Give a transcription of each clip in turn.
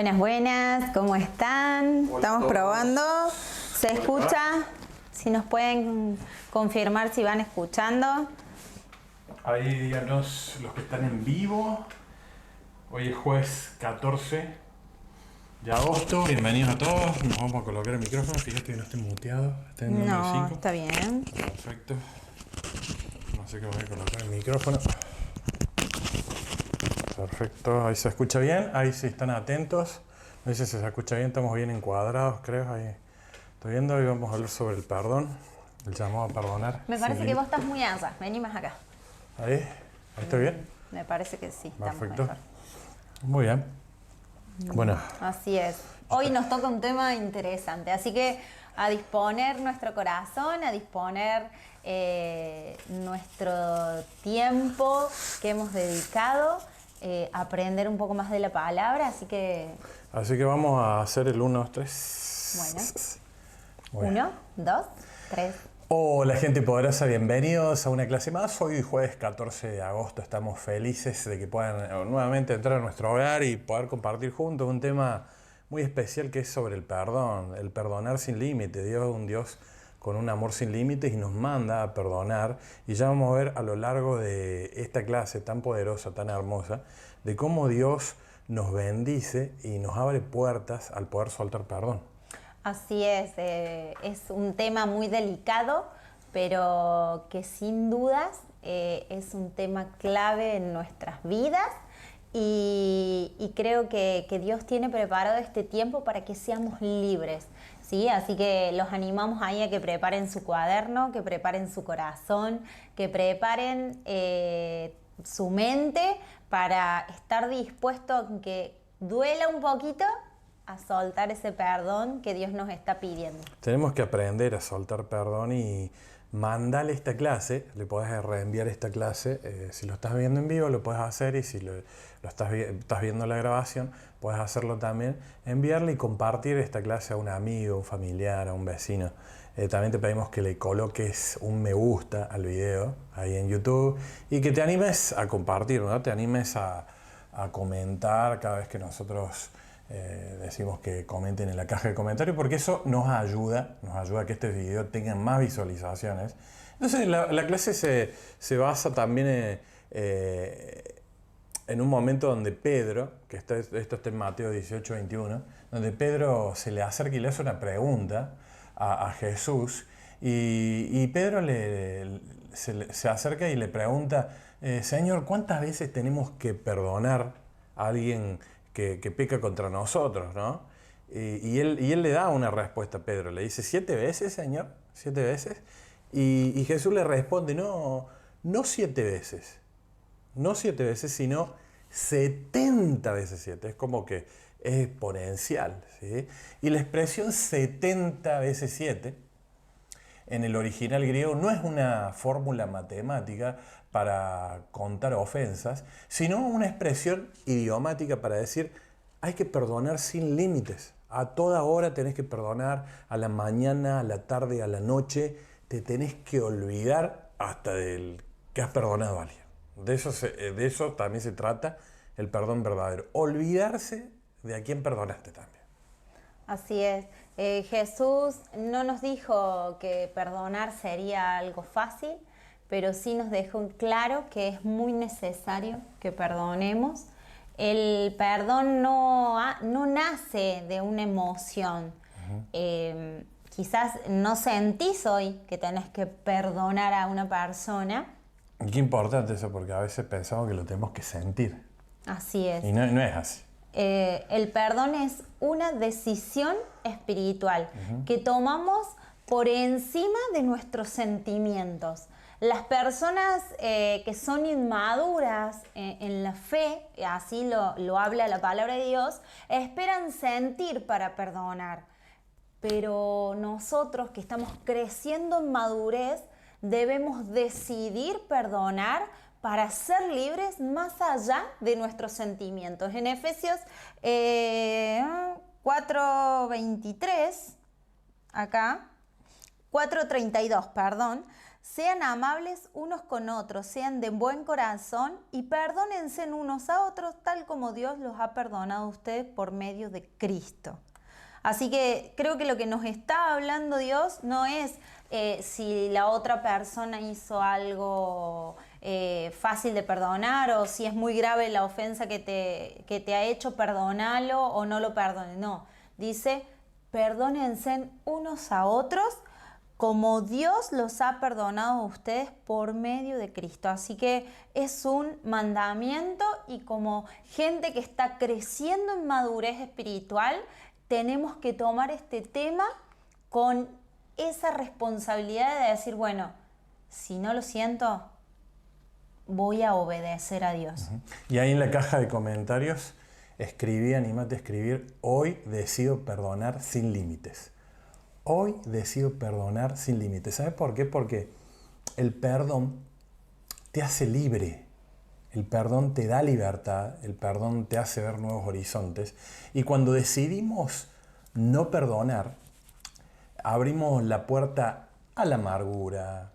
Buenas, buenas, ¿cómo están? Hola, Estamos todos. probando. ¿Se ¿Cómo escucha? Si nos pueden confirmar si van escuchando. Ahí díganos los que están en vivo. Hoy es jueves 14 de agosto. Bienvenidos a todos. Nos vamos a colocar el micrófono. Fíjate que no esté muteado. Está en número No, 5. está bien. Perfecto. No sé qué voy a colocar el micrófono. Perfecto. Ahí se escucha bien. Ahí sí están atentos. No sé si se escucha bien. Estamos bien encuadrados, creo. Ahí estoy viendo. Hoy vamos a hablar sobre el perdón. El llamado a perdonar. Me parece que vos estás muy allá. Vení más acá. Ahí estoy bien. Me parece que sí, estamos Perfecto. mejor. Muy bien. Bueno, Así es. Hoy nos toca un tema interesante, así que a disponer nuestro corazón, a disponer nuestro tiempo que hemos dedicado a aprender un poco más de la palabra, así que vamos a hacer el 1, 2, 3. bueno, 1, 2, 3. Hola gente poderosa, bienvenidos a una clase más. Hoy jueves 14 de agosto estamos felices de que puedan nuevamente entrar a nuestro hogar y poder compartir juntos un tema muy especial que es sobre el perdón, el perdonar sin límite. Dios es un Dios con un amor sin límites y nos manda a perdonar, y ya vamos a ver a lo largo de esta clase tan poderosa, tan hermosa, de cómo Dios nos bendice y nos abre puertas al poder soltar perdón. Así es un tema muy delicado, pero que sin dudas es un tema clave en nuestras vidas y creo que Dios tiene preparado este tiempo para que seamos libres, ¿sí? Así que los animamos ahí a que preparen su cuaderno, que preparen su corazón, que preparen su mente para estar dispuesto a que duela un poquito, a soltar ese perdón que Dios nos está pidiendo. Tenemos que aprender a soltar perdón y mandale esta clase, le podés reenviar esta clase, si lo estás viendo en vivo lo puedes hacer, y si lo estás viendo la grabación puedes hacerlo también, enviarle y compartir esta clase a un amigo, un familiar, a un vecino. También te pedimos que le coloques un me gusta al video ahí en YouTube y que te animes a compartir, ¿no? Te animes a comentar cada vez que nosotros decimos que comenten en la caja de comentarios, porque eso nos ayuda a que este video tenga más visualizaciones. Entonces la clase se basa también en un momento donde Pedro, que esto está en Mateo 18, 21, donde Pedro se le acerca y le hace una pregunta a Jesús, y Pedro se acerca y le pregunta, Señor, ¿cuántas veces tenemos que perdonar a alguien que peca contra nosotros, ¿no? Y él le da una respuesta a Pedro, le dice, ¿7 veces, Señor? ¿7 veces? Y Jesús le responde, no 7 veces, no 7 veces, sino 70 veces 7, es como que es exponencial, ¿sí? Y la expresión 70 veces 7, en el original griego, no es una fórmula matemática para contar ofensas, sino una expresión idiomática para decir hay que perdonar sin límites. A toda hora tenés que perdonar, a la mañana, a la tarde, a la noche, te tenés que olvidar hasta del que has perdonado a alguien. De eso también se trata el perdón verdadero. Olvidarse de a quién perdonaste también. Así es. Jesús no nos dijo que perdonar sería algo fácil, pero sí nos dejó claro que es muy necesario que perdonemos. El perdón no nace de una emoción. Quizás no sentís hoy que tenés que perdonar a una persona. Y qué importante eso, porque a veces pensamos que lo tenemos que sentir. Así es. Y no es así. El perdón es una decisión espiritual que tomamos por encima de nuestros sentimientos. Las personas que son inmaduras en la fe, así lo habla la palabra de Dios, esperan sentir para perdonar. Pero nosotros que estamos creciendo en madurez debemos decidir perdonar para ser libres más allá de nuestros sentimientos. En Efesios 4:23, acá, 4:32, perdón, Sean amables unos con otros, sean de buen corazón y perdónense unos a otros tal como Dios los ha perdonado a ustedes por medio de Cristo. Así que creo que lo que nos está hablando Dios no es si la otra persona hizo algo fácil de perdonar o si es muy grave la ofensa que te ha hecho, perdónalo o no lo perdones. No, dice, perdónense unos a otros como Dios los ha perdonado a ustedes por medio de Cristo. Así que es un mandamiento y como gente que está creciendo en madurez espiritual, tenemos que tomar este tema con esa responsabilidad de decir, bueno, si no lo siento, voy a obedecer a Dios. Y ahí en la caja de comentarios escribí, anímate a escribir, hoy decido perdonar sin límites. Hoy decido perdonar sin límites. ¿Sabes por qué? Porque el perdón te hace libre. El perdón te da libertad, el perdón te hace ver nuevos horizontes. Y cuando decidimos no perdonar, abrimos la puerta a la amargura.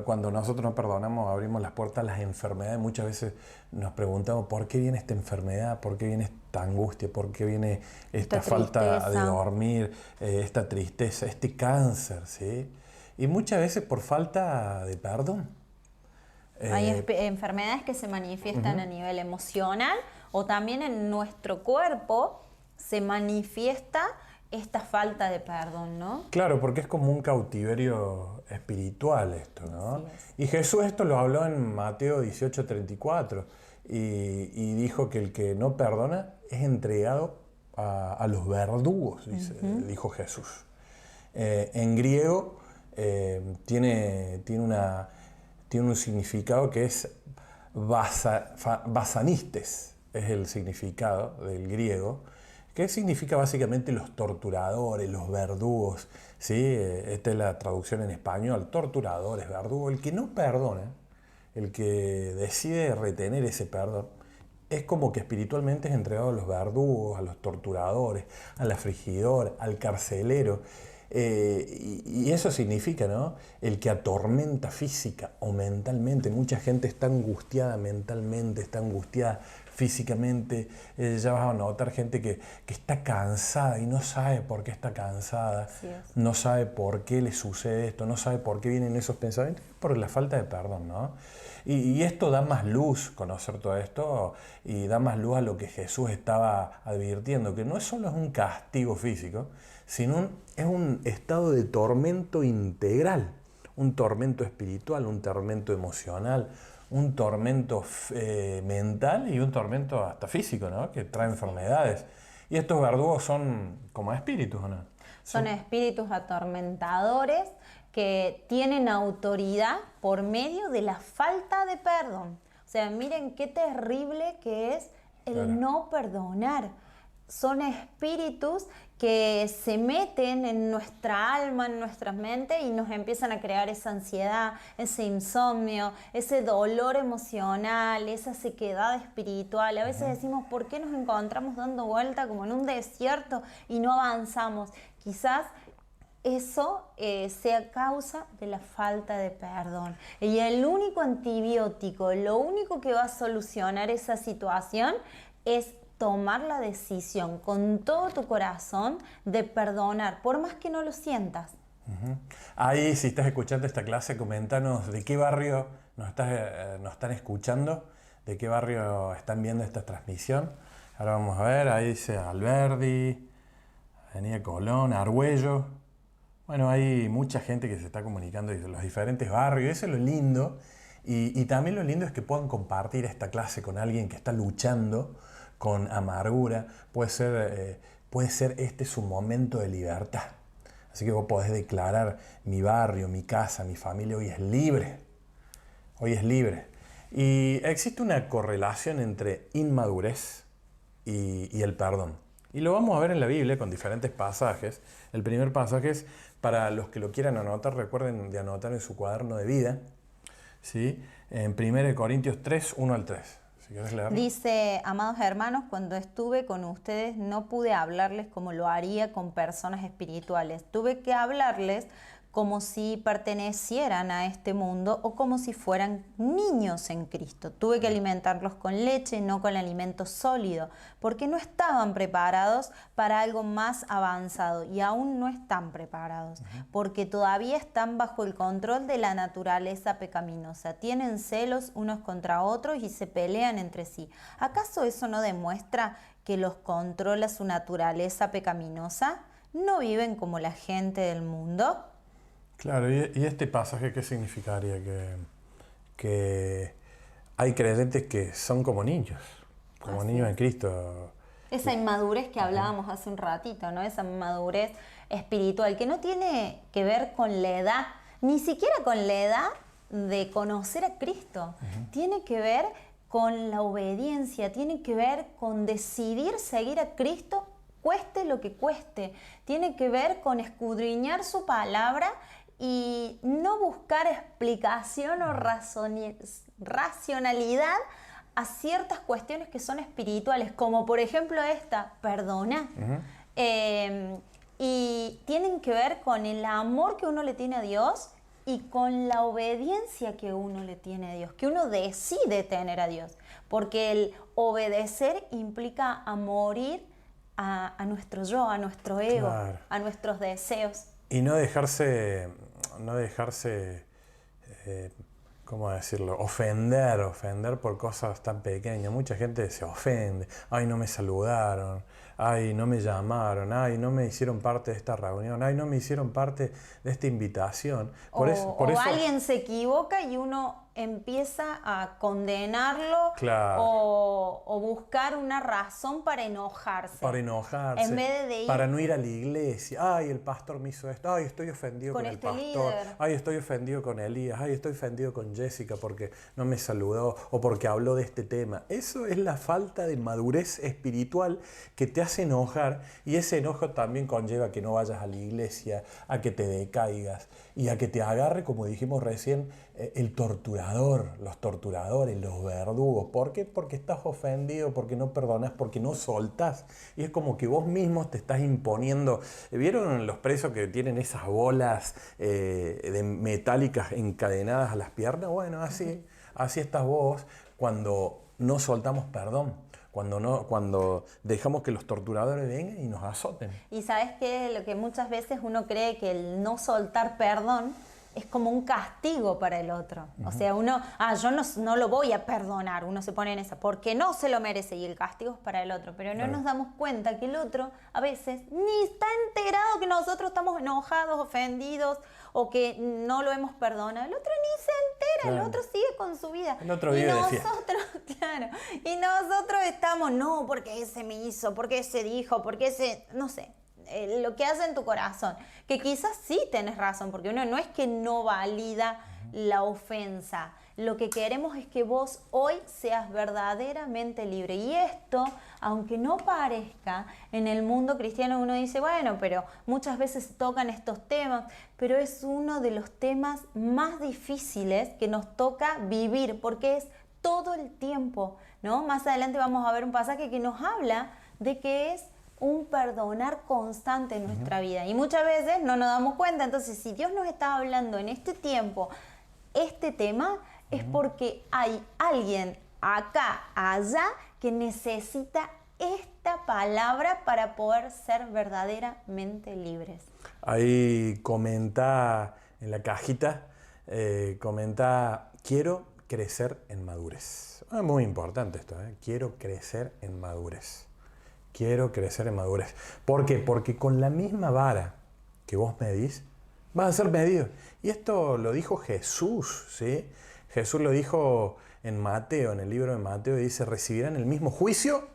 Cuando nosotros no perdonamos, abrimos las puertas a las enfermedades. Muchas veces nos preguntamos por qué viene esta enfermedad, por qué viene esta angustia, por qué viene esta falta de dormir, esta tristeza, este cáncer, ¿sí? Y muchas veces por falta de perdón. Hay enfermedades que se manifiestan a nivel emocional o también en nuestro cuerpo se manifiesta esta falta de perdón, ¿no? Claro, porque es como un cautiverio espiritual esto, ¿no? Y Jesús esto lo habló en Mateo 18:34 y dijo que el que no perdona es entregado a los verdugos, dijo Jesús. En griego tiene un significado que es basanistes, es el significado del griego, que significa básicamente los torturadores, los verdugos, ¿sí? Esta es la traducción en español, torturadores, verdugos. El que no perdona, el que decide retener ese perdón, es como que espiritualmente es entregado a los verdugos, a los torturadores, al afligidor, al carcelero. Y eso significa, ¿no? El que atormenta física o mentalmente. Mucha gente está angustiada mentalmente, está angustiada físicamente. Ya vas a notar gente que está cansada y no sabe por qué está cansada, no sabe por qué le sucede esto, no sabe por qué vienen esos pensamientos, por la falta de perdón, ¿no? Y esto da más luz, conocer todo esto, y da más luz a lo que Jesús estaba advirtiendo, que no solo es un castigo físico, sino es un estado de tormento integral, un tormento espiritual, un tormento emocional, un tormento mental y un tormento hasta físico, ¿no? Que trae enfermedades. Y estos verdugos son como espíritus, ¿o no? Son espíritus atormentadores que tienen autoridad por medio de la falta de perdón. O sea, miren qué terrible que es el no perdonar. Son espíritus que se meten en nuestra alma, en nuestras mentes y nos empiezan a crear esa ansiedad, ese insomnio, ese dolor emocional, esa sequedad espiritual. A veces decimos, ¿por qué nos encontramos dando vuelta como en un desierto y no avanzamos? Quizás eso sea causa de la falta de perdón. Y el único antibiótico, lo único que va a solucionar esa situación es tomar la decisión con todo tu corazón de perdonar, por más que no lo sientas. Ahí, si estás escuchando esta clase, coméntanos de qué barrio nos están escuchando, de qué barrio están viendo esta transmisión. Ahora vamos a ver, ahí dice Alberdi, Avenida Colón, Argüello. Bueno, hay mucha gente que se está comunicando de los diferentes barrios, eso es lo lindo. Y también lo lindo es que puedan compartir esta clase con alguien que está luchando con amargura. Puede ser este su momento de libertad. Así que vos podés declarar, mi barrio, mi casa, mi familia hoy es libre. Hoy es libre. Y existe una correlación entre inmadurez y el perdón. Y lo vamos a ver en la Biblia con diferentes pasajes. El primer pasaje es, para los que lo quieran anotar, recuerden de anotar en su cuaderno de vida, ¿sí? En 1 Corintios 3, 1 al 3. Si quieres leerlo. Dice, amados hermanos, cuando estuve con ustedes no pude hablarles como lo haría con personas espirituales. Tuve que hablarles como si pertenecieran a este mundo o como si fueran niños en Cristo. Tuve que alimentarlos con leche, no con alimento sólido, porque no estaban preparados para algo más avanzado y aún no están preparados, porque todavía están bajo el control de la naturaleza pecaminosa. Tienen celos unos contra otros y se pelean entre sí. ¿Acaso eso no demuestra que los controla su naturaleza pecaminosa? ¿No viven como la gente del mundo? Claro, y este pasaje, ¿qué significaría? Que hay creyentes que son como niños niños en Cristo. Esa inmadurez que hablábamos hace un ratito, ¿no? Esa inmadurez espiritual que no tiene que ver con la edad, ni siquiera con la edad de conocer a Cristo. Tiene que ver con la obediencia, tiene que ver con decidir seguir a Cristo, cueste lo que cueste. Tiene que ver con escudriñar su palabra y no buscar explicación o racionalidad a ciertas cuestiones que son espirituales, como por ejemplo esta, perdona. Y tienen que ver con el amor que uno le tiene a Dios y con la obediencia que uno le tiene a Dios, que uno decide tener a Dios, porque el obedecer implica a morir a nuestro yo, a nuestro ego, claro, a nuestros deseos. Y no dejarse, ¿cómo decirlo? Ofender por cosas tan pequeñas. Mucha gente se ofende. Ay, no me saludaron. Ay, no me llamaron. Ay, no me hicieron parte de esta reunión. Ay, no me hicieron parte de esta invitación. Por eso alguien se equivoca y uno empieza a condenarlo, claro, o buscar una razón para enojarse. En vez de ir, para no ir a la iglesia. Ay, el pastor me hizo esto. Ay, estoy ofendido con el pastor. Líder. Ay, estoy ofendido con Elías. Ay, estoy ofendido con Jessica porque no me saludó o porque habló de este tema. Eso es la falta de madurez espiritual que te hace enojar, y ese enojo también conlleva que no vayas a la iglesia, a que te decaigas y a que te agarre, como dijimos recién, el torturador, los torturadores, los verdugos. ¿Por qué? Porque estás ofendido, porque no perdonás, porque no soltás. Y es como que vos mismos te estás imponiendo. ¿Vieron los presos que tienen esas bolas metálicas encadenadas a las piernas? Bueno, así estás vos cuando no soltamos perdón. Cuando dejamos que los torturadores vengan y nos azoten. Y ¿sabes qué? Lo que muchas veces uno cree que el no soltar perdón es como un castigo para el otro. O sea, yo no lo voy a perdonar. Uno se pone en esa, porque no se lo merece, y el castigo es para el otro. Pero no nos damos cuenta que el otro a veces ni está enterado que nosotros estamos enojados, ofendidos, o que no lo hemos perdonado. El otro ni se entera, claro. El otro sigue con su vida. El otro vive de fiesta. Claro, y nosotros estamos, no, porque ese me hizo, porque ese dijo, porque ese, no sé. Lo que hace en tu corazón, que quizás sí tenés razón, porque uno no es que no valida la ofensa. Lo que queremos es que vos hoy seas verdaderamente libre. Y esto, aunque no parezca, en el mundo cristiano uno dice, bueno, pero muchas veces se tocan estos temas, pero es uno de los temas más difíciles que nos toca vivir, porque es todo el tiempo, ¿no? Más adelante vamos a ver un pasaje que nos habla de que es un perdonar constante en nuestra vida, y muchas veces no nos damos cuenta. Entonces, si Dios nos está hablando en este tiempo este tema, es porque hay alguien acá, allá, que necesita esta palabra para poder ser verdaderamente libres. Ahí comenta en la cajita, quiero crecer en madurez. Muy importante esto, quiero crecer en madurez. Quiero crecer en madurez. ¿Por qué? Porque con la misma vara que vos medís, vas a ser medido. Y esto lo dijo Jesús, ¿sí? Jesús lo dijo en Mateo, en el libro de Mateo, y dice, recibirán el mismo juicio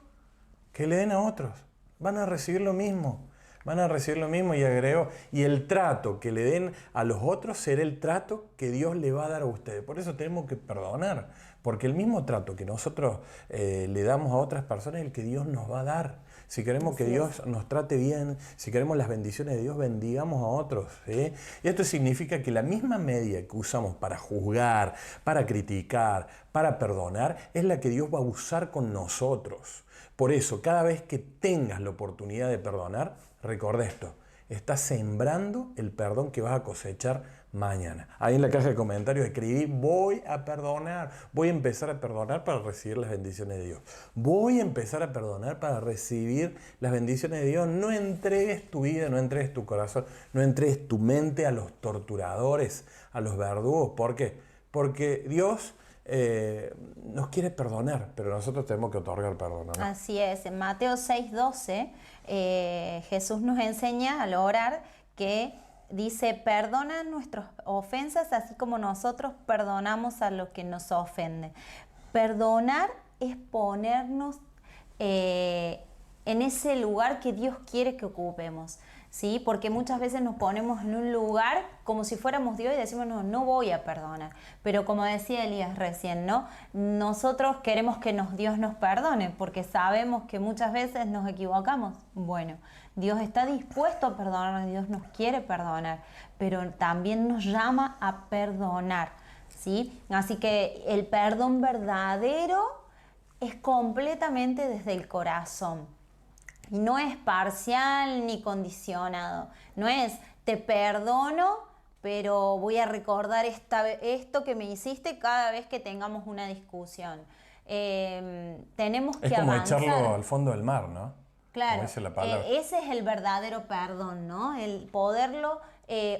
que le den a otros. Van a recibir lo mismo. Van a recibir lo mismo, y agregó, y el trato que le den a los otros será el trato que Dios le va a dar a ustedes. Por eso tenemos que perdonar, porque el mismo trato que nosotros le damos a otras personas es el que Dios nos va a dar. Si queremos que Dios nos trate bien, si queremos las bendiciones de Dios, bendigamos a otros, ¿sí? Y esto significa que la misma medida que usamos para juzgar, para criticar, para perdonar, es la que Dios va a usar con nosotros. Por eso, cada vez que tengas la oportunidad de perdonar, recuerda esto: estás sembrando el perdón que vas a cosechar mañana. Ahí en la caja de comentarios escribí, voy a perdonar, voy a empezar a perdonar para recibir las bendiciones de Dios. Voy a empezar a perdonar para recibir las bendiciones de Dios. No entregues tu vida, no entregues tu corazón, no entregues tu mente a los torturadores, a los verdugos. ¿Por qué? Porque Dios nos quiere perdonar, pero nosotros tenemos que otorgar perdón, ¿no? Así es, en Mateo 6:12 Jesús nos enseña al orar que dice, perdona nuestras ofensas así como nosotros perdonamos a los que nos ofenden. Perdonar es ponernos en ese lugar que Dios quiere que ocupemos, ¿sí? Porque muchas veces nos ponemos en un lugar como si fuéramos Dios y decimos, no, no voy a perdonar. Pero como decía Elías recién, ¿no? Nosotros queremos que Dios nos perdone porque sabemos que muchas veces nos equivocamos. Bueno, Dios está dispuesto a perdonar, Dios nos quiere perdonar, pero también nos llama a perdonar, ¿sí? Así que el perdón verdadero es completamente desde el corazón. Y no es parcial ni condicionado. No es, te perdono, pero voy a recordar esto que me hiciste cada vez que tengamos una discusión. Tenemos que avanzar. Es como echarlo al fondo del mar, ¿no? Claro, Como dice la palabra. ese es el verdadero perdón, ¿no? El poderlo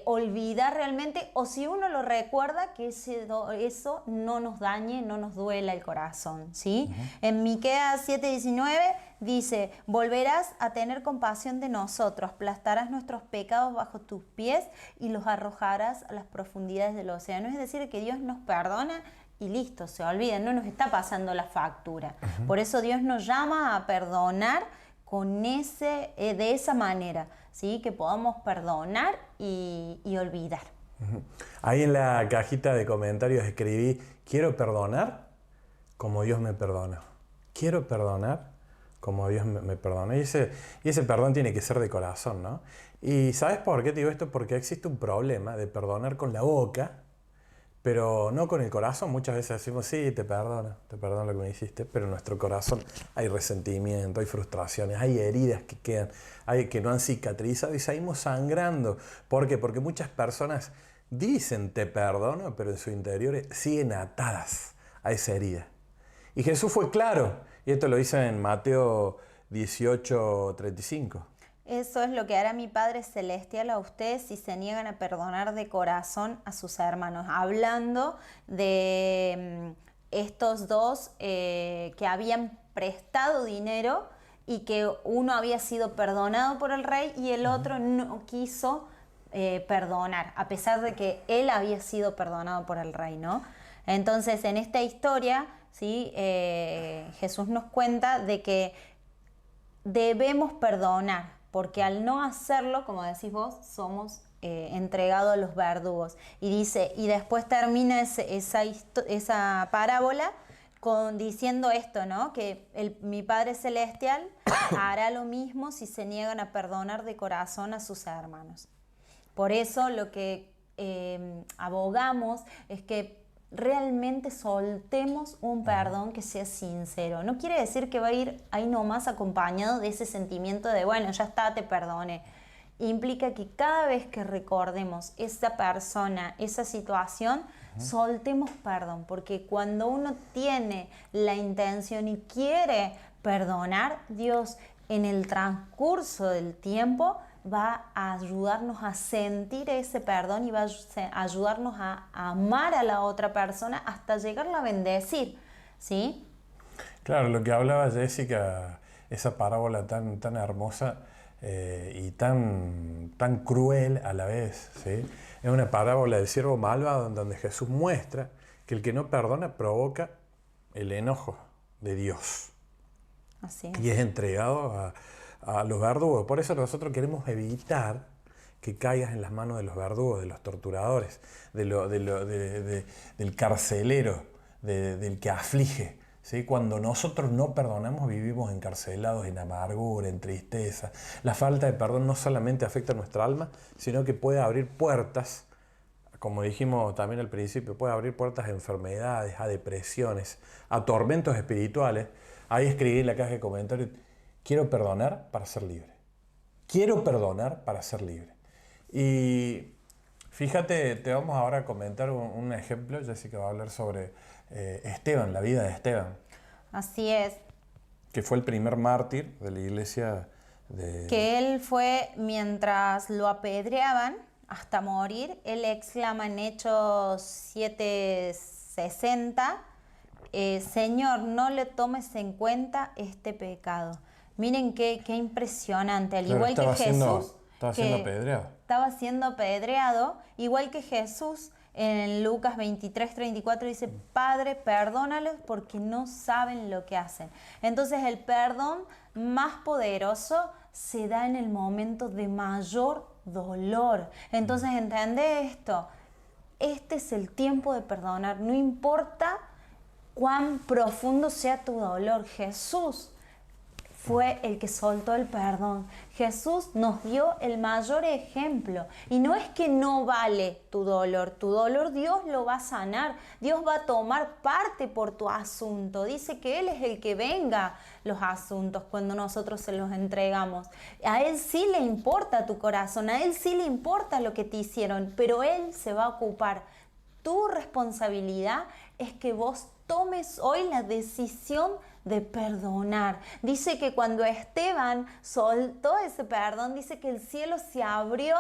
olvidar realmente, o si uno lo recuerda, que eso no nos dañe, no nos duela el corazón, ¿sí? En Miqueas 7:19 dice, volverás a tener compasión de nosotros, aplastarás nuestros pecados bajo tus pies y los arrojarás a las profundidades del océano. Es decir, que Dios nos perdona y listo, se olvida, no nos está pasando la factura. Por eso Dios nos llama a perdonar de esa manera, ¿sí? Que podamos perdonar y olvidar. Ahí en la cajita de comentarios escribí, quiero perdonar como Dios me perdona. Quiero perdonar como Dios me perdona. Y ese perdón tiene que ser de corazón, ¿no? ¿Y sabes por qué te digo esto? Porque existe un problema de perdonar con la boca, pero no con el corazón. Muchas veces decimos, sí, te perdono lo que me hiciste, pero en nuestro corazón hay resentimiento, hay frustraciones, hay heridas que quedan, que no han cicatrizado y seguimos sangrando. ¿Por qué? Porque muchas personas dicen te perdono, pero en su interior siguen atadas a esa herida. Y Jesús fue claro, y esto lo dice en Mateo 18:35. Eso es lo que hará mi Padre Celestial a ustedes si se niegan a perdonar de corazón a sus hermanos. Hablando de estos dos que habían prestado dinero y que uno había sido perdonado por el rey y el otro no quiso perdonar, a pesar de que él había sido perdonado por el rey, ¿no? Entonces, en esta historia, ¿sí? Jesús nos cuenta de que debemos perdonar, porque al no hacerlo, como decís vos, somos entregados a los verdugos. Y dice, y después termina esa parábola diciendo esto, ¿no? Que mi Padre Celestial hará lo mismo si se niegan a perdonar de corazón a sus hermanos. Por eso lo que abogamos es que realmente soltemos un perdón que sea sincero. No quiere decir que va a ir ahí nomás acompañado de ese sentimiento de, bueno, ya está, te perdoné. Implica que cada vez que recordemos esa persona, esa situación, soltemos perdón, porque cuando uno tiene la intención y quiere perdonar, Dios en el transcurso del tiempo va a ayudarnos a sentir ese perdón y va a ayudarnos a amar a la otra persona hasta llegarla a bendecir, ¿sí? Claro, lo que hablaba Jessica, esa parábola tan hermosa y tan cruel a la vez, ¿sí? Es una parábola del siervo malvado donde Jesús muestra que el que no perdona provoca el enojo de Dios. Así es. Y es entregado a los verdugos. Por eso nosotros queremos evitar que caigas en las manos de los verdugos, de los torturadores, del carcelero, del que aflige, ¿sí? Cuando nosotros no perdonamos, vivimos encarcelados en amargura, en tristeza. La falta de perdón no solamente afecta a nuestra alma, sino que puede abrir puertas, como dijimos también al principio, puede abrir puertas a enfermedades, a depresiones, a tormentos espirituales. Ahí escribí en la caja de comentarios, quiero perdonar para ser libre. quiero perdonar para ser libre. Y fíjate, te vamos ahora a comentar un ejemplo. Jessica va a hablar sobre Esteban, la vida de Esteban. Así es. Que fue el primer mártir de la iglesia Que él fue, mientras lo apedreaban hasta morir, él exclama en Hechos 7:60, Señor, no le tomes en cuenta este pecado. Miren qué impresionante, al Claro, igual que Jesús. Estaba siendo apedreado. Estaba siendo apedreado, igual que Jesús. En Lucas 23:34 dice, Padre, perdónalos porque no saben lo que hacen. Entonces el perdón más poderoso se da en el momento de mayor dolor. Entonces entiende esto, este es el tiempo de perdonar, no importa cuán profundo sea tu dolor. Jesús fue el que soltó el perdón. Jesús nos dio el mayor ejemplo. Y no es que no vale tu dolor Dios lo va a sanar. Dios va a tomar parte por tu asunto. Dice que Él es el que venga los asuntos cuando nosotros se los entregamos. A Él sí le importa tu corazón, a Él sí le importa lo que te hicieron, pero Él se va a ocupar. Tu responsabilidad es que vos tomes hoy la decisión de perdonar. Dice que cuando Esteban soltó ese perdón, dice que el cielo se abrió,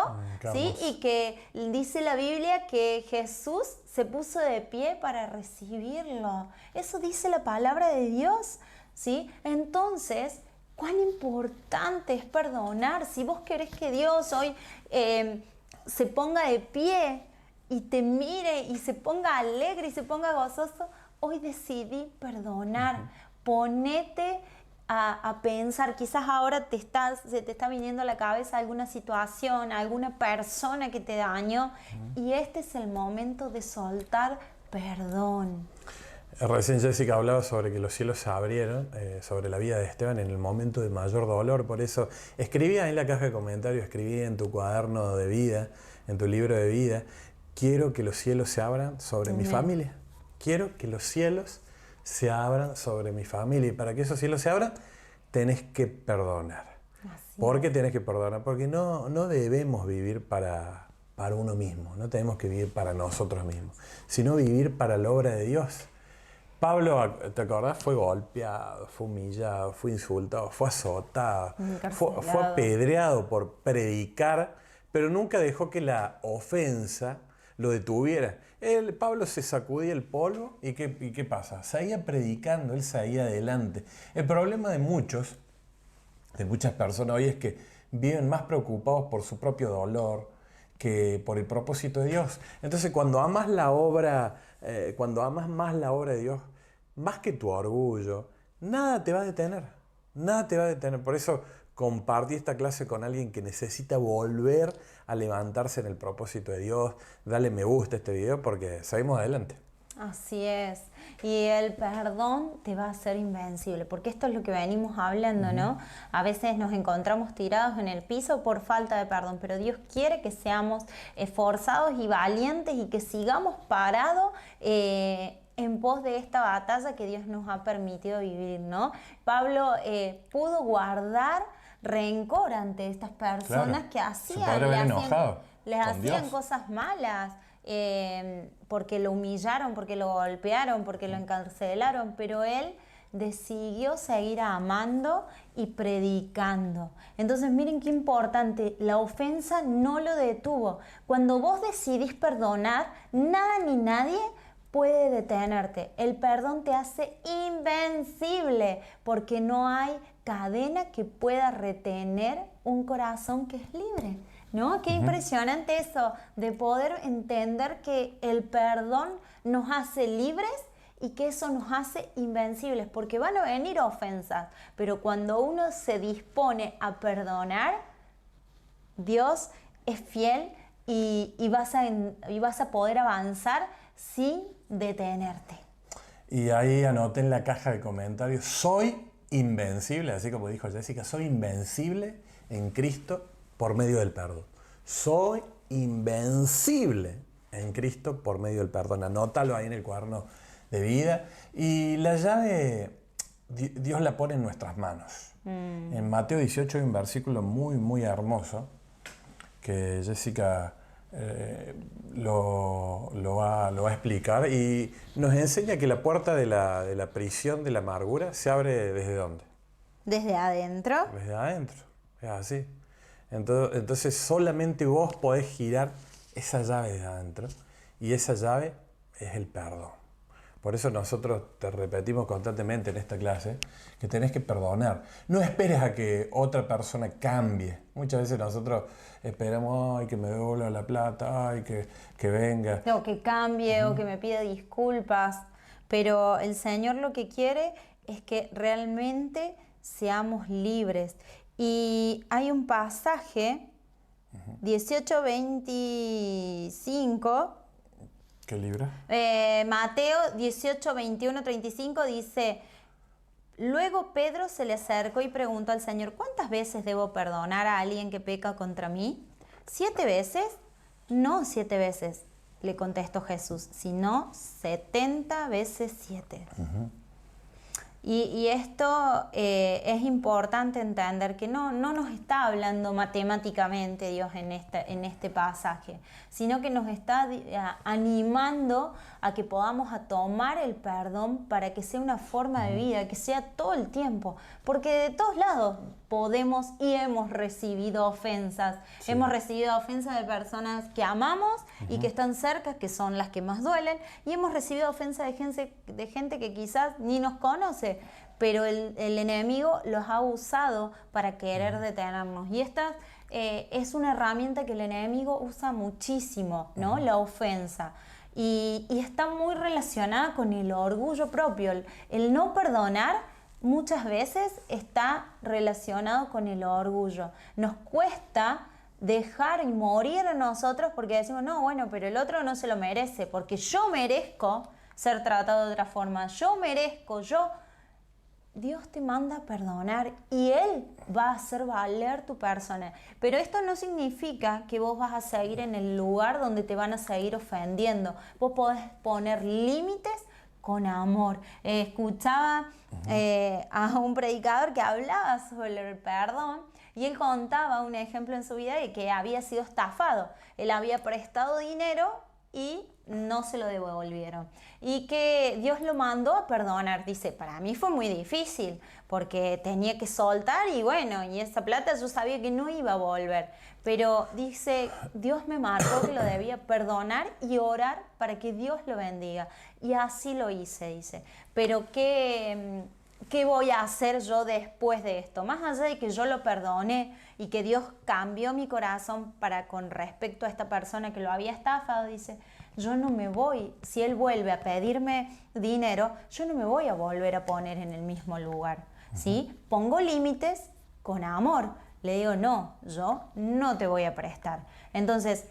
¿sí? Y que dice la Biblia que Jesús se puso de pie para recibirlo. Eso dice la palabra de Dios, ¿sí? Entonces, cuán importante es perdonar. Si vos querés que Dios hoy se ponga de pie y te mire y se ponga alegre y se ponga gozoso, hoy decidí perdonar. Ponete a pensar, quizás ahora se te está viniendo a la cabeza alguna situación, alguna persona que te dañó, y este es el momento de soltar perdón. Recién Jessica hablaba sobre que los cielos se abrieron, sobre la vida de Esteban en el momento de mayor dolor. Por eso escribí ahí en la caja de comentarios, escribí en tu cuaderno de vida, en tu libro de vida, quiero que los cielos se abran sobre mi familia. Quiero que los cielos se abran sobre mi familia. Y para que esos cielos se abran, tenés que perdonar. ¿Por qué tenés que perdonar? Porque no debemos vivir para uno mismo, no tenemos que vivir para nosotros mismos, sino vivir para la obra de Dios. Pablo, ¿te acordás? Fue golpeado, fue humillado, fue insultado, fue azotado, fue apedreado por predicar, pero nunca dejó que la ofensa lo detuviera. Pablo se sacudía el polvo y ¿qué pasa? Seguía predicando, él seguía adelante. El problema de muchas personas hoy es que viven más preocupados por su propio dolor que por el propósito de Dios. Entonces cuando amas la obra, cuando amas más la obra de Dios, más que tu orgullo, nada te va a detener. Nada te va a detener. Por eso compartí esta clase con alguien que necesita volver a levantarse en el propósito de Dios. Dale me gusta a este video porque seguimos adelante. Así es. Y el perdón te va a hacer invencible, porque esto es lo que venimos hablando, ¿no? A veces nos encontramos tirados en el piso por falta de perdón, pero Dios quiere que seamos esforzados y valientes y que sigamos parados en pos de esta batalla que Dios nos ha permitido vivir, ¿no? Pablo pudo guardar rencor ante estas personas que les hacían cosas malas. Porque lo humillaron, porque lo golpearon, porque lo encarcelaron, pero él decidió seguir amando y predicando. Entonces miren qué importante, la ofensa no lo detuvo. Cuando vos decidís perdonar, nada ni nadie puede detenerte. El perdón te hace invencible porque no hay cadena que pueda retener un corazón que es libre. ¿No? Qué impresionante eso, de poder entender que el perdón nos hace libres y que eso nos hace invencibles, porque van a venir ofensas, pero cuando uno se dispone a perdonar, Dios es fiel y vas a poder avanzar sin detenerte. Y ahí anoté en la caja de comentarios, soy invencible, así como dijo Jessica, soy invencible en Cristo por medio del perdón. Soy invencible en Cristo por medio del perdón. Anótalo ahí en el cuaderno de vida. Y la llave Dios la pone en nuestras manos. En Mateo 18 hay un versículo muy, muy hermoso que Jessica lo va a explicar y nos enseña que la puerta de la prisión de la amargura se abre ¿desde dónde? Desde adentro. Desde adentro, es así. Entonces solamente vos podés girar esa llave de adentro y esa llave es el perdón. Por eso nosotros te repetimos constantemente en esta clase que tenés que perdonar. No esperes a que otra persona cambie. Muchas veces nosotros esperamos, ay, que me devuelva la plata, ay, que venga. O que cambie o que me pida disculpas. Pero el Señor lo que quiere es que realmente seamos libres. Y hay un pasaje, 18:25. ¿Qué libro? Mateo 18, 21, 35 dice: luego Pedro se le acercó y preguntó al Señor: ¿cuántas veces debo perdonar a alguien que peca contra mí? ¿7 veces? No 7 veces, le contestó Jesús, sino 70 veces 7. Y esto es importante entender que no nos está hablando matemáticamente Dios en este pasaje, sino que nos está animando a que podamos a tomar el perdón para que sea una forma de vida, que sea todo el tiempo, porque de todos lados podemos y hemos recibido ofensas. Sí. Hemos recibido ofensas de personas que amamos y que están cerca, que son las que más duelen, y hemos recibido ofensas de gente que quizás ni nos conoce, pero el enemigo los ha usado para querer detenernos. Y esta es una herramienta que el enemigo usa muchísimo, ¿no? La ofensa. Y está muy relacionada con el orgullo propio. El no perdonar muchas veces está relacionado con el orgullo. Nos cuesta dejar y morir a nosotros porque decimos, no, bueno, pero el otro no se lo merece, porque yo merezco ser tratado de otra forma, yo merezco, Dios te manda a perdonar y Él va a hacer valer tu persona. Pero esto no significa que vos vas a seguir en el lugar donde te van a seguir ofendiendo. Vos podés poner límites con amor. Escuchaba a un predicador que hablaba sobre el perdón y él contaba un ejemplo en su vida de que había sido estafado. Él había prestado dinero y no se lo devolvieron. Y que Dios lo mandó a perdonar. Dice, para mí fue muy difícil porque tenía que soltar y bueno, y esa plata yo sabía que no iba a volver. Pero dice, Dios me marcó que lo debía perdonar y orar para que Dios lo bendiga. Y así lo hice, dice. Pero ¿qué voy a hacer yo después de esto? Más allá de que yo lo perdoné y que Dios cambió mi corazón para con respecto a esta persona que lo había estafado, dice, yo no me voy, si él vuelve a pedirme dinero, yo no me voy a volver a poner en el mismo lugar, ¿sí? Pongo límites con amor, le digo, no, yo no te voy a prestar. Entonces,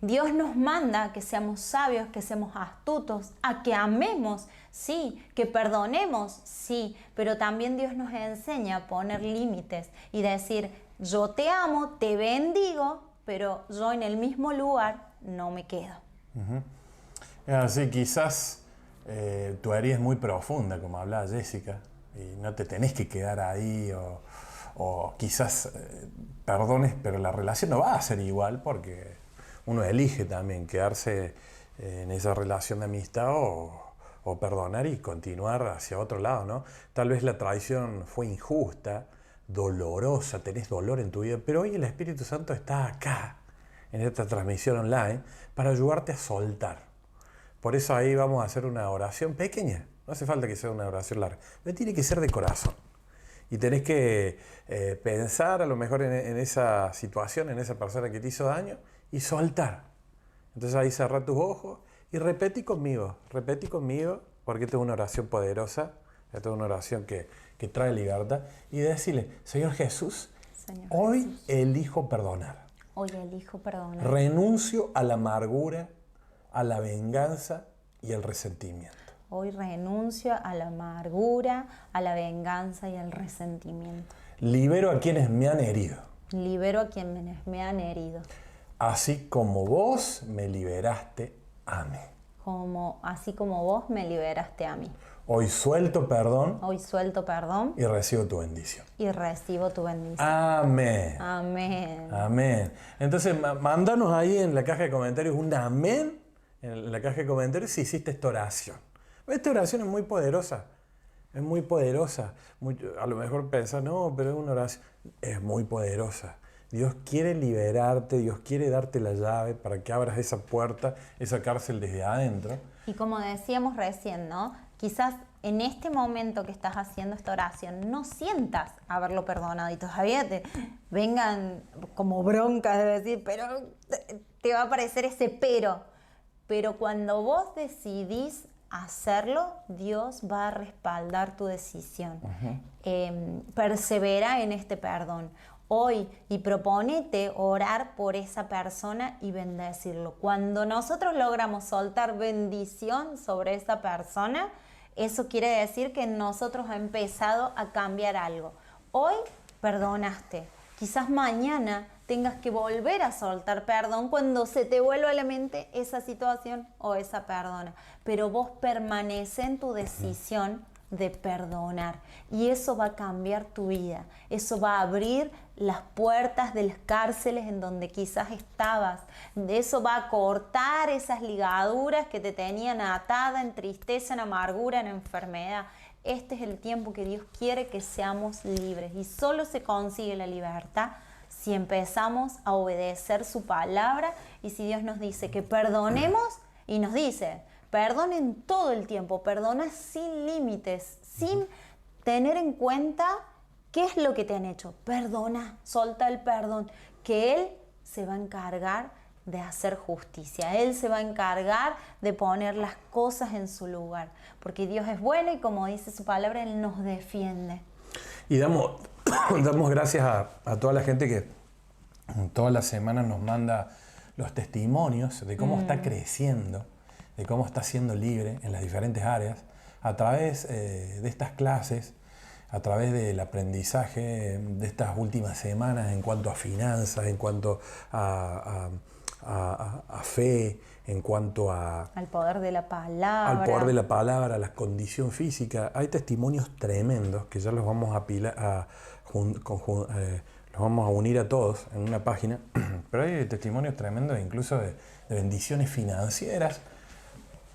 Dios nos manda a que seamos sabios, que seamos astutos, a que amemos, sí, que perdonemos, sí, pero también Dios nos enseña a poner límites y decir, yo te amo, te bendigo, pero yo en el mismo lugar no me quedo. Así quizás tu herida es muy profunda, como hablaba Jessica, y no te tenés que quedar ahí o quizás perdones, pero la relación no va a ser igual porque uno elige también quedarse en esa relación de amistad o perdonar y continuar hacia otro lado, ¿no? Tal vez la traición fue injusta, dolorosa, tenés dolor en tu vida, pero hoy el Espíritu Santo está acá, en esta transmisión online, para ayudarte a soltar. Por eso ahí vamos a hacer una oración pequeña, no hace falta que sea una oración larga, pero tiene que ser de corazón. Y tenés que pensar a lo mejor en esa situación, en esa persona que te hizo daño y soltar. Entonces ahí cerrá tus ojos y repetí conmigo, porque esta es una oración poderosa, esta es una oración que trae libertad. Y decirle, Señor Jesús, hoy elijo perdonar. Hoy elijo perdonar. Renuncio a la amargura, a la venganza y al resentimiento. Hoy renuncio a la amargura, a la venganza y al resentimiento. Libero a quienes me han herido. Libero a quienes me han herido. Así como vos me liberaste a mí. Así como vos me liberaste a mí. Hoy suelto perdón Hoy suelto perdón y recibo tu bendición. y recibo tu bendición. Amén. Amén. Amén. Entonces, mándanos ahí en la caja de comentarios un amén, en la caja de comentarios, si hiciste esta oración. Esta oración es muy poderosa. Es muy poderosa. A lo mejor pensás, no, pero es una oración. Es muy poderosa. Dios quiere liberarte, Dios quiere darte la llave para que abras esa puerta, esa cárcel desde adentro. Y como decíamos recién, ¿no? Quizás en este momento que estás haciendo esta oración no sientas haberlo perdonado y todavía te vengan como broncas de decir, pero te va a aparecer ese pero. Pero cuando vos decidís hacerlo, Dios va a respaldar tu decisión. Persevera en este perdón hoy y proponete orar por esa persona y bendecirlo. Cuando nosotros logramos soltar bendición sobre esa persona, eso quiere decir que en nosotros ha empezado a cambiar algo. Hoy perdonaste, quizás mañana tengas que volver a soltar perdón cuando se te vuelva a la mente esa situación o esa perdona. Pero vos permanece en tu decisión de perdonar y eso va a cambiar tu vida. Eso va a abrir las puertas de las cárceles en donde quizás estabas. Eso va a cortar esas ligaduras que te tenían atada en tristeza, en amargura, en enfermedad. Este es el tiempo que Dios quiere que seamos libres y solo se consigue la libertad si empezamos a obedecer su palabra y si Dios nos dice que perdonemos y nos dice, perdonen todo el tiempo, perdona sin límites, sin tener en cuenta qué es lo que te han hecho. Perdona, solta el perdón, que Él se va a encargar de hacer justicia. Él se va a encargar de poner las cosas en su lugar, porque Dios es bueno y como dice su palabra, Él nos defiende. Y damos gracias a toda la gente que todas las semanas nos manda los testimonios de cómo está creciendo, de cómo está siendo libre en las diferentes áreas, a través de estas clases, a través del aprendizaje de estas últimas semanas en cuanto a finanzas, en cuanto a fe, en cuanto al poder de la palabra. Al poder de la palabra, a la condición física. Hay testimonios tremendos que ya los vamos los vamos a unir a todos en una página, pero hay testimonios tremendos incluso de bendiciones financieras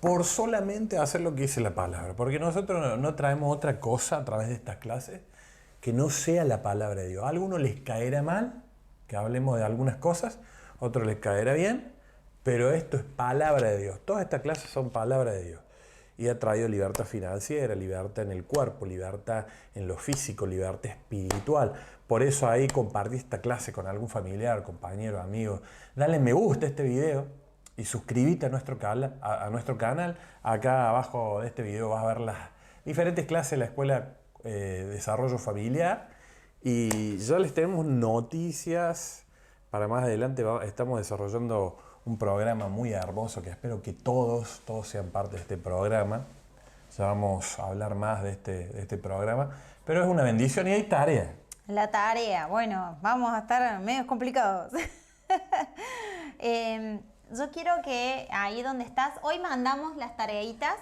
por solamente hacer lo que dice la palabra, porque nosotros no traemos otra cosa a través de estas clases que no sea la palabra de Dios. A algunos les caerá mal que hablemos de algunas cosas, a otros les caerá bien, pero esto es palabra de Dios. Todas estas clases son palabra de Dios. Y ha traído libertad financiera, libertad en el cuerpo, libertad en lo físico, libertad espiritual. Por eso ahí compartí esta clase con algún familiar, compañero, amigo. Dale me gusta a este video y suscríbete a nuestro canal. Acá abajo de este video vas a ver las diferentes clases de la Escuela de Desarrollo Familiar. Y ya les tenemos noticias para más adelante. Estamos desarrollando un programa muy hermoso que espero que todos sean parte de este programa. Ya vamos a hablar más de este programa, pero es una bendición y hay tarea. La tarea, bueno, vamos a estar medio complicados. Yo quiero que ahí donde estás, hoy mandamos las tareitas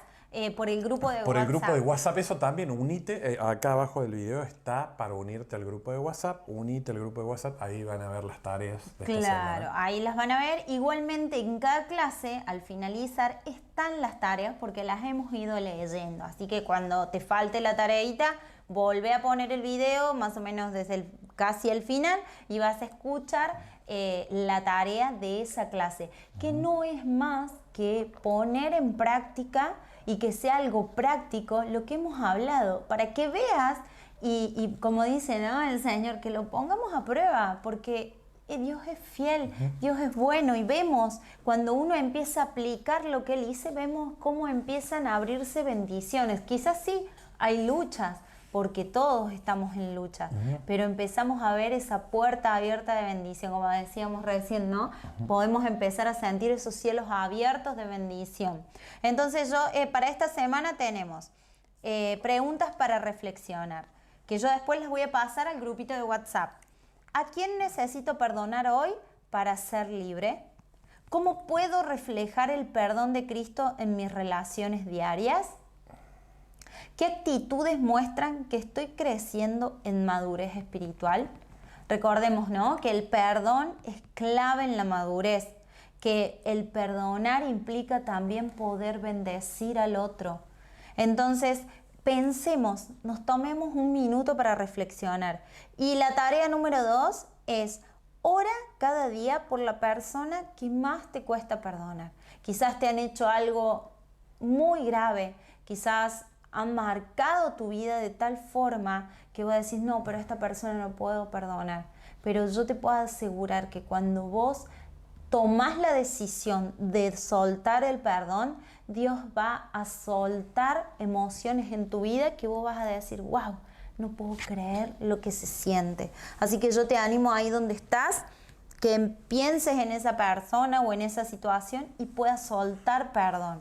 por el grupo de WhatsApp. Por el grupo de WhatsApp, eso también, unite, acá abajo del video está para unirte al grupo de WhatsApp, unite al grupo de WhatsApp, ahí van a ver las tareas de esta semana. Claro, ahí las van a ver. Igualmente en cada clase, al finalizar, están las tareas porque las hemos ido leyendo. Así que cuando te falte la tareita, volvé a poner el video más o menos desde casi el final y vas a escuchar la tarea de esa clase, que no es más que poner en práctica y que sea algo práctico lo que hemos hablado, para que veas y como dice, ¿no?, el Señor, que lo pongamos a prueba, porque Dios es fiel, Dios es bueno y vemos cuando uno empieza a aplicar lo que Él dice, vemos cómo empiezan a abrirse bendiciones. Quizás sí hay luchas, porque todos estamos en lucha, pero empezamos a ver esa puerta abierta de bendición, como decíamos recién, ¿no? Podemos empezar a sentir esos cielos abiertos de bendición. Entonces para esta semana tenemos preguntas para reflexionar, que yo después les voy a pasar al grupito de WhatsApp. ¿A quién necesito perdonar hoy para ser libre? ¿Cómo puedo reflejar el perdón de Cristo en mis relaciones diarias? ¿Qué actitudes muestran que estoy creciendo en madurez espiritual? Recordemos, ¿no?, que el perdón es clave en la madurez, que el perdonar implica también poder bendecir al otro. Entonces, pensemos, nos tomemos un minuto para reflexionar. Y la tarea número 2 es: ora cada día por la persona que más te cuesta perdonar. Quizás te han hecho algo muy grave, quizás han marcado tu vida de tal forma que vos decís, no, pero a esta persona no puedo perdonar. Pero yo te puedo asegurar que cuando vos tomás la decisión de soltar el perdón, Dios va a soltar emociones en tu vida que vos vas a decir, wow, no puedo creer lo que se siente. Así que yo te animo ahí donde estás, que pienses en esa persona o en esa situación y puedas soltar perdón.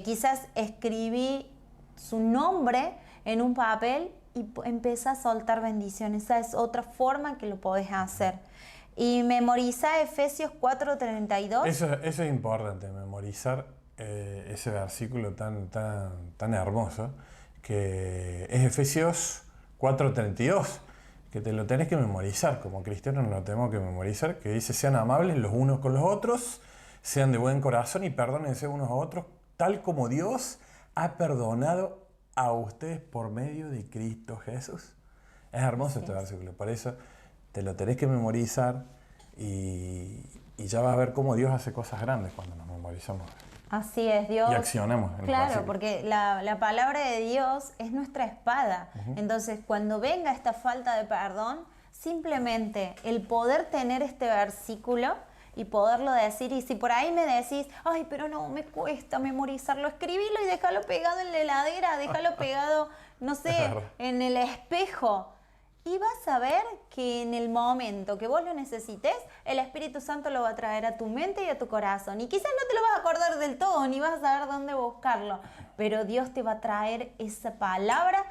Quizás escribí su nombre en un papel y empieza a soltar bendiciones. Esa es otra forma que lo podés hacer. Y memoriza Efesios 4:32. Eso es importante, memorizar ese versículo tan hermoso, que es Efesios 4:32, que te lo tenés que memorizar. Como cristianos no lo tenemos que memorizar, que dice: sean amables los unos con los otros, sean de buen corazón y perdónense unos a otros, tal como Dios ha perdonado a ustedes por medio de Cristo Jesús. Es hermoso este versículo, por eso te lo tenés que memorizar y ya vas a ver cómo Dios hace cosas grandes cuando nos memorizamos. Así es, Dios. Y accionamos. Claro, porque la palabra de Dios es nuestra espada. Entonces, cuando venga esta falta de perdón, simplemente el poder tener este versículo y poderlo decir, y si por ahí me decís, ay, pero no, me cuesta memorizarlo, escribilo y déjalo pegado en la heladera, déjalo pegado, no sé, en el espejo. Y vas a ver que en el momento que vos lo necesites, el Espíritu Santo lo va a traer a tu mente y a tu corazón. Y quizás no te lo vas a acordar del todo, ni vas a saber dónde buscarlo, pero Dios te va a traer esa palabra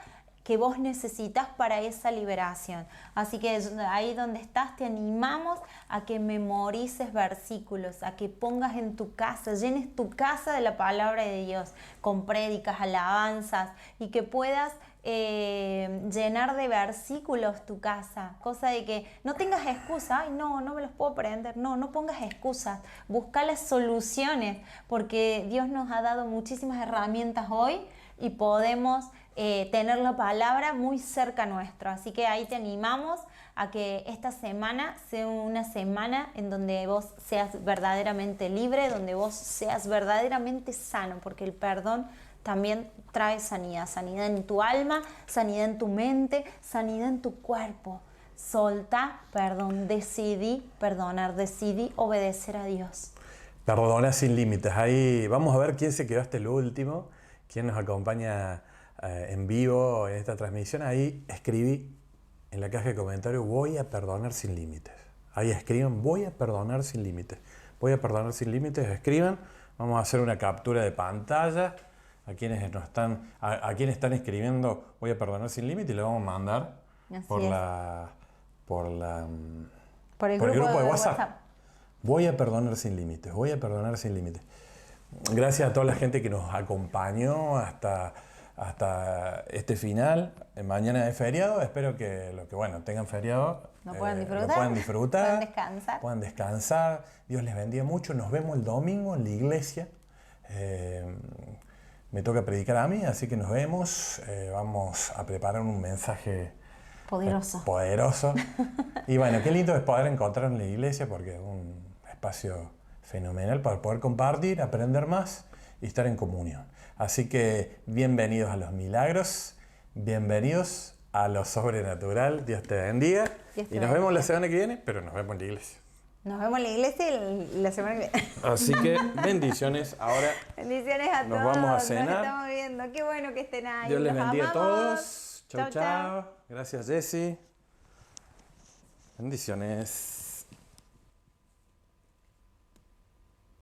que vos necesitas para esa liberación. Así que ahí donde estás te animamos a que memorices versículos, a que pongas en tu casa, llenes tu casa de la palabra de Dios, con prédicas, alabanzas, y que puedas llenar de versículos tu casa, cosa de que no tengas excusa, ay no me los puedo aprender, no pongas excusas, busca las soluciones, porque Dios nos ha dado muchísimas herramientas hoy y podemos tener la palabra muy cerca nuestro. Así que ahí te animamos a que esta semana sea una semana en donde vos seas verdaderamente libre, donde vos seas verdaderamente sano, porque el perdón también trae sanidad, sanidad en tu alma, sanidad en tu mente, sanidad en tu cuerpo. Solta, perdón, decidí perdonar, decidí obedecer a Dios. Perdona sin límites. Ahí vamos a ver quién se quedó hasta el último, quién nos acompaña en vivo en esta transmisión. Ahí escribí en la caja de comentarios: voy a perdonar sin límites. Ahí escriban: voy a perdonar sin límites. Voy a perdonar sin límites. Escriban. Vamos a hacer una captura de pantalla a quienes están escribiendo voy a perdonar sin límites, y le vamos a mandar por el grupo de WhatsApp. Voy a perdonar sin límites, voy a perdonar sin límites. Gracias a toda la gente que nos acompañó hasta este final. Mañana es feriado, espero que los que tengan feriado lo puedan disfrutar, puedan descansar. Dios les bendiga mucho. Nos vemos el domingo en la iglesia. Me toca predicar a mí, así que nos vemos. Vamos a preparar un mensaje poderoso. Y bueno, qué lindo es poder encontrar en la iglesia, porque es un espacio fenomenal para poder compartir, aprender más y estar en comunión. Así que bienvenidos a los milagros, bienvenidos a lo sobrenatural. Dios te bendiga. Y nos vemos la semana que viene, pero nos vemos en la iglesia. Nos vemos en la iglesia la semana que viene. Así que bendiciones. Ahora bendiciones a todos. Nos vamos a cenar. Nos estamos viendo. Qué bueno que estén ahí. Dios les bendiga a todos. Chau. Chao. Gracias, Jessy. Bendiciones.